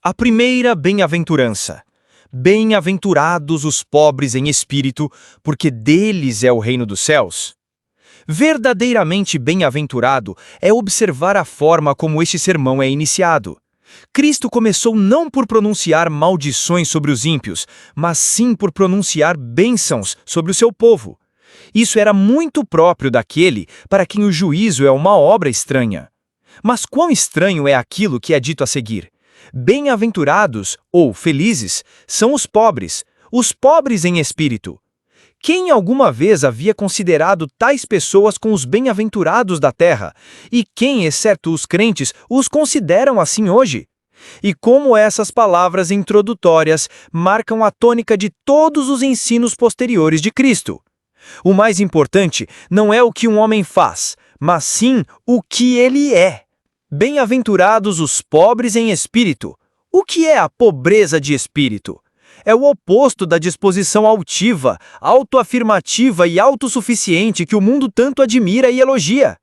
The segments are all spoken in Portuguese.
A primeira bem-aventurança. Bem-aventurados os pobres em espírito, porque deles é o reino dos céus. Verdadeiramente bem-aventurado é observar a forma como este sermão é iniciado. Cristo começou não por pronunciar maldições sobre os ímpios, mas sim por pronunciar bênçãos sobre o seu povo. Isso era muito próprio daquele para quem o juízo é uma obra estranha. Mas quão estranho é aquilo que é dito a seguir? Bem-aventurados, ou felizes, são os pobres em espírito. Quem alguma vez havia considerado tais pessoas com os bem-aventurados da terra? E quem, exceto os crentes, os consideram assim hoje? E como essas palavras introdutórias marcam a tônica de todos os ensinos posteriores de Cristo. O mais importante não é o que um homem faz, mas sim o que ele é. Bem-aventurados os pobres em espírito. O que é a pobreza de espírito? É o oposto da disposição altiva, autoafirmativa e autossuficiente que o mundo tanto admira e elogia.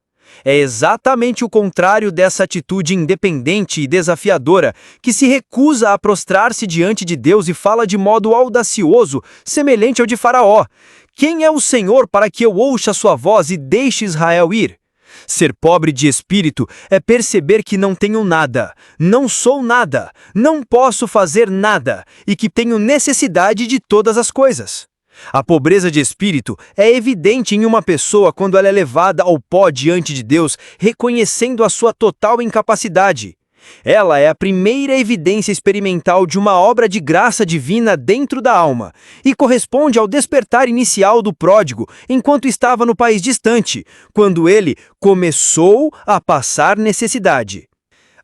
É exatamente o contrário dessa atitude independente e desafiadora que se recusa a prostrar-se diante de Deus e fala de modo audacioso, semelhante ao de Faraó. Quem é o Senhor para que eu ouça sua voz e deixe Israel ir? Ser pobre de espírito é perceber que não tenho nada, não sou nada, não posso fazer nada e que tenho necessidade de todas as coisas. A pobreza de espírito é evidente em uma pessoa quando ela é levada ao pó diante de Deus, reconhecendo a sua total incapacidade. Ela é a primeira evidência experimental de uma obra de graça divina dentro da alma e corresponde ao despertar inicial do pródigo enquanto estava no país distante, quando ele começou a passar necessidade.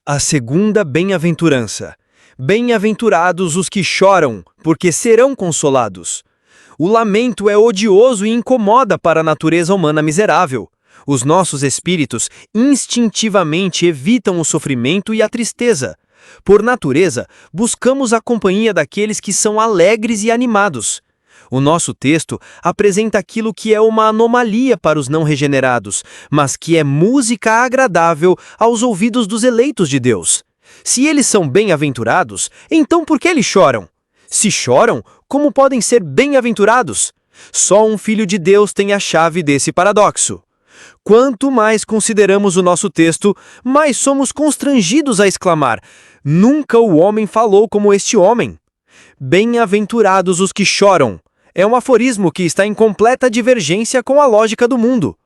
A segunda bem-aventurança. Bem-aventurados os que choram, porque serão consolados. O lamento é odioso e incomoda para a natureza humana miserável. Os nossos espíritos instintivamente evitam o sofrimento e a tristeza. Por natureza, buscamos a companhia daqueles que são alegres e animados. O nosso texto apresenta aquilo que é uma anomalia para os não regenerados, mas que é música agradável aos ouvidos dos eleitos de Deus. Se eles são bem-aventurados, então por que eles choram? Se choram, como podem ser bem-aventurados? Só um filho de Deus tem a chave desse paradoxo. Quanto mais consideramos o nosso texto, mais somos constrangidos a exclamar: nunca o homem falou como este homem. Bem-aventurados os que choram. É um aforismo que está em completa divergência com a lógica do mundo.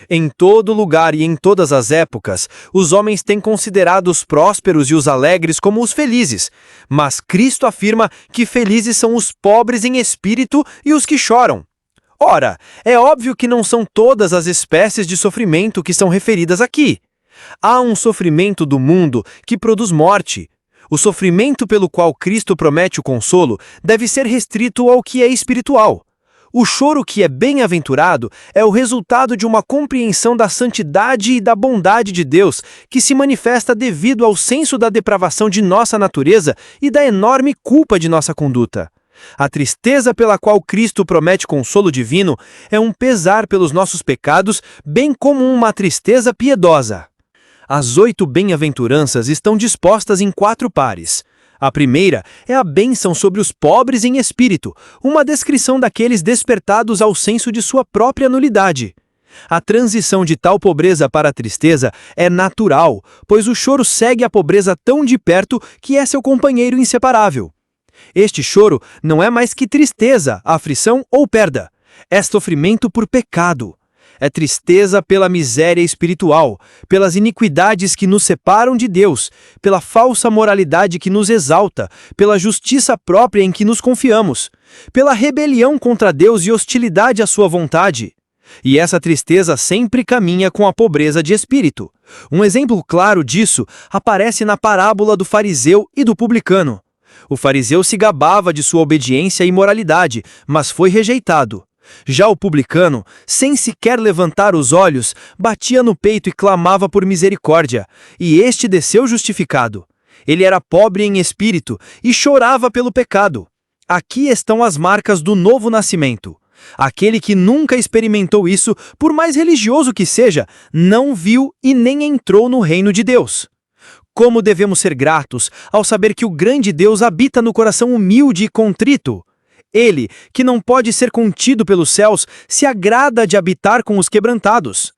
Em todo lugar e em todas as épocas, os homens têm considerado os prósperos e os alegres como os felizes, mas Cristo afirma que felizes são os pobres em espírito e os que choram. Ora, é óbvio que não são todas as espécies de sofrimento que são referidas aqui. Há um sofrimento do mundo que produz morte. O sofrimento pelo qual Cristo promete o consolo deve ser restrito ao que é espiritual. O choro que é bem-aventurado é o resultado de uma compreensão da santidade e da bondade de Deus que se manifesta devido ao senso da depravação de nossa natureza e da enorme culpa de nossa conduta. A tristeza pela qual Cristo promete consolo divino é um pesar pelos nossos pecados, bem como uma tristeza piedosa. As 8 bem-aventuranças estão dispostas em 4 pares. A primeira é a bênção sobre os pobres em espírito, uma descrição daqueles despertados ao senso de sua própria nulidade. A transição de tal pobreza para a tristeza é natural, pois o choro segue a pobreza tão de perto que é seu companheiro inseparável. Este choro não é mais que tristeza, aflição ou perda. É sofrimento por pecado. É tristeza pela miséria espiritual, pelas iniquidades que nos separam de Deus, pela falsa moralidade que nos exalta, pela justiça própria em que nos confiamos, pela rebelião contra Deus e hostilidade à sua vontade. E essa tristeza sempre caminha com a pobreza de espírito. Um exemplo claro disso aparece na parábola do fariseu e do publicano. O fariseu se gabava de sua obediência e moralidade, mas foi rejeitado. Já o publicano, sem sequer levantar os olhos, batia no peito e clamava por misericórdia, e este desceu justificado. Ele era pobre em espírito e chorava pelo pecado. Aqui estão as marcas do novo nascimento. Aquele que nunca experimentou isso, por mais religioso que seja, não viu e nem entrou no reino de Deus. Como devemos ser gratos ao saber que o grande Deus habita no coração humilde e contrito. Ele, que não pode ser contido pelos céus, se agrada de habitar com os quebrantados.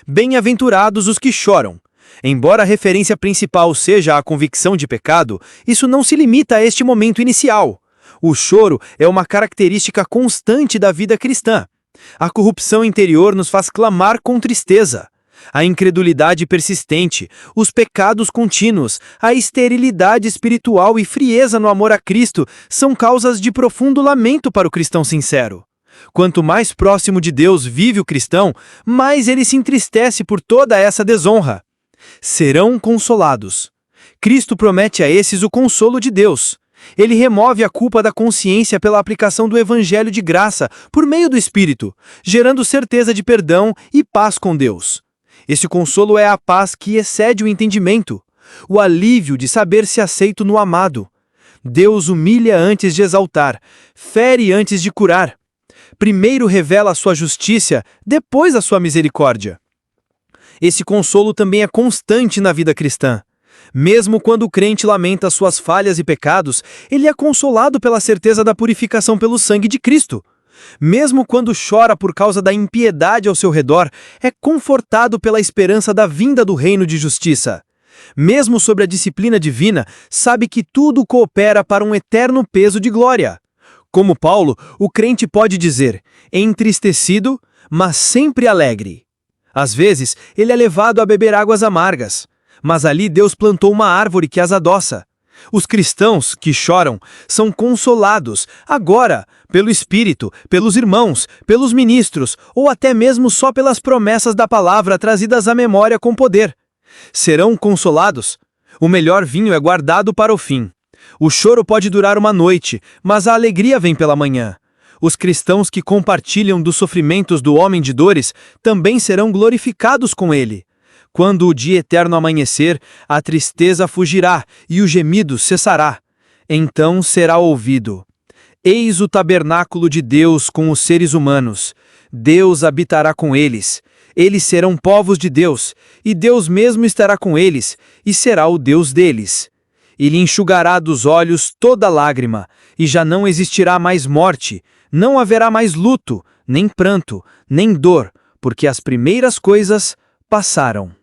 Bem-aventurados os que choram. Embora a referência principal seja a convicção de pecado, isso não se limita a este momento inicial. O choro é uma característica constante da vida cristã. A corrupção interior nos faz clamar com tristeza. A incredulidade persistente, os pecados contínuos, a esterilidade espiritual e frieza no amor a Cristo são causas de profundo lamento para o cristão sincero. Quanto mais próximo de Deus vive o cristão, mais ele se entristece por toda essa desonra. Serão consolados. Cristo promete a esses o consolo de Deus. Ele remove a culpa da consciência pela aplicação do Evangelho de graça por meio do Espírito, gerando certeza de perdão e paz com Deus. Esse consolo é a paz que excede o entendimento, o alívio de saber-se aceito no amado. Deus humilha antes de exaltar, fere antes de curar. Primeiro revela a sua justiça, depois a sua misericórdia. Esse consolo também é constante na vida cristã. Mesmo quando o crente lamenta suas falhas e pecados, ele é consolado pela certeza da purificação pelo sangue de Cristo. Mesmo quando chora por causa da impiedade ao seu redor, é confortado pela esperança da vinda do reino de justiça. Mesmo sob a disciplina divina, sabe que tudo coopera para um eterno peso de glória. Como Paulo, o crente pode dizer, entristecido, mas sempre alegre. Às vezes, ele é levado a beber águas amargas, mas ali Deus plantou uma árvore que as adoça. Os cristãos que choram são consolados, agora, pelo Espírito, pelos irmãos, pelos ministros, ou até mesmo só pelas promessas da palavra trazidas à memória com poder. Serão consolados. O melhor vinho é guardado para o fim. O choro pode durar uma noite, mas a alegria vem pela manhã. Os cristãos que compartilham dos sofrimentos do homem de dores também serão glorificados com ele. Quando o dia eterno amanhecer, a tristeza fugirá e o gemido cessará. Então será ouvido: eis o tabernáculo de Deus com os seres humanos. Deus habitará com eles. Eles serão povos de Deus, e Deus mesmo estará com eles, e será o Deus deles. Ele enxugará dos olhos toda lágrima, e já não existirá mais morte, não haverá mais luto, nem pranto, nem dor, porque as primeiras coisas passaram.